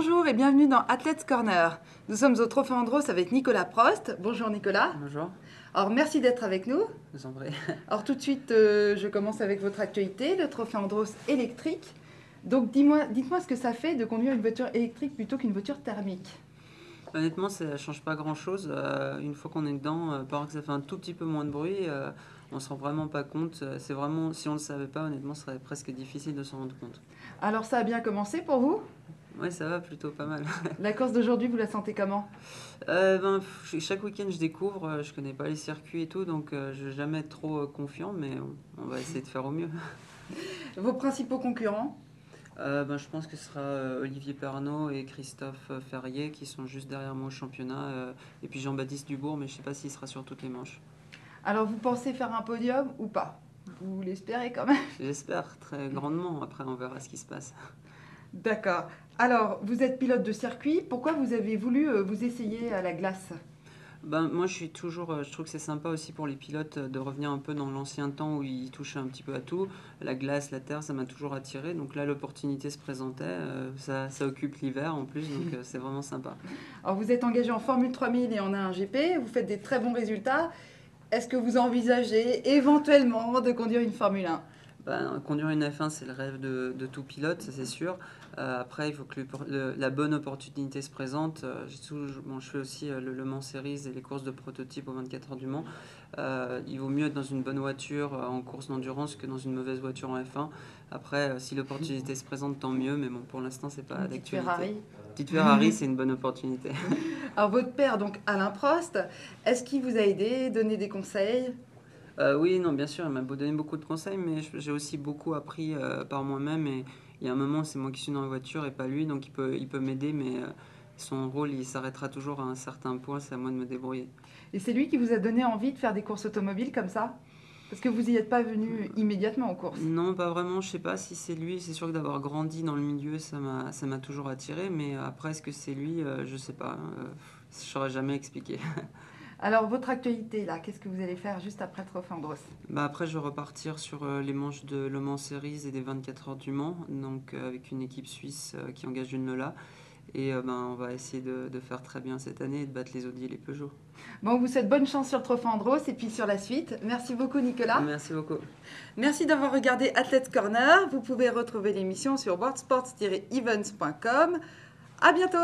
Bonjour et bienvenue dans Athletes Corner. Nous sommes au Trophée Andros avec Nicolas Prost. Bonjour Nicolas. Bonjour, Alors merci d'être avec nous. vous en prie. Alors tout de suite, je commence avec votre actualité, le Trophée Andros électrique. Donc dites-moi ce que ça fait de conduire une voiture électrique plutôt qu'une voiture thermique. Honnêtement, ça ne change pas grand-chose. Une fois qu'on est dedans, par que ça fait un tout petit peu moins de bruit, on ne se rend vraiment pas compte. C'est vraiment, si on ne le savait pas, honnêtement, ce serait presque difficile de s'en rendre compte. Alors ça a bien commencé pour vous? Oui, ça va plutôt pas mal. La course d'aujourd'hui, vous la sentez comment? Chaque week-end, je découvre, je connais pas les circuits et tout, donc je vais jamais être trop confiant, mais on va essayer de faire au mieux. Vos principaux concurrents? Je pense que ce sera Olivier Pernaut et Christophe Ferrier qui sont juste derrière moi au championnat, et puis Jean-Baptiste Dubourg, mais je sais pas s'il sera sur toutes les manches. Alors vous pensez faire un podium ou pas? Vous l'espérez quand même? J'espère très grandement, après on verra ce qui se passe. D'accord. Alors, vous êtes pilote de circuit. Pourquoi vous avez voulu vous essayer à la glace? Moi je trouve que c'est sympa aussi pour les pilotes de revenir un peu dans l'ancien temps où ils touchaient un petit peu à tout. La glace, la terre, ça m'a toujours attiré, donc là l'opportunité se présentait, ça occupe l'hiver en plus, donc c'est vraiment sympa. Alors, vous êtes engagé en Formule 3000 et en A1 GP. Vous faites des très bons résultats. Est-ce que vous envisagez éventuellement de conduire une Formule 1? Conduire une F1, c'est le rêve de tout pilote, ça c'est sûr. Après, il faut que la bonne opportunité se présente. Je fais aussi le Le Mans Series et les courses de prototype aux 24 heures du Mans. Il vaut mieux être dans une bonne voiture en course d'endurance que dans une mauvaise voiture en F1. Après, si l'opportunité se présente, tant mieux, mais bon, pour l'instant, c'est pas Une petite d'actualité. Ferrari. Petite Ferrari, c'est une bonne opportunité. Alors, votre père, donc Alain Prost, est-ce qu'il vous a aidé, donné des conseils? Oui, non, bien sûr, il m'a donné beaucoup de conseils, mais j'ai aussi beaucoup appris par moi-même. Et il y a un moment, c'est moi qui suis dans la voiture et pas lui, donc il peut m'aider, mais son rôle, il s'arrêtera toujours à un certain point, c'est à moi de me débrouiller. Et c'est lui qui vous a donné envie de faire des courses automobiles comme ça? Parce que vous n'y êtes pas venu immédiatement aux courses. Non, pas vraiment, je sais pas si c'est lui, c'est sûr que d'avoir grandi dans le milieu, ça m'a toujours attiré, mais après, est-ce que c'est lui, je sais pas, je saurais jamais expliquer. Alors, votre actualité, là, qu'est-ce que vous allez faire juste après le Trophée Andros? Après, je vais repartir sur les manches de Le Mans Series et des 24 heures du Mans, donc avec une équipe suisse qui engage une Lola. Et on va essayer de faire très bien cette année et de battre les Audi et les Peugeot. Bon, on vous souhaite bonne chance sur le Trophée Andros et puis sur la suite. Merci beaucoup, Nicolas. Merci beaucoup. Merci d'avoir regardé Athletes Corner. Vous pouvez retrouver l'émission sur worldsports-events.com. À bientôt!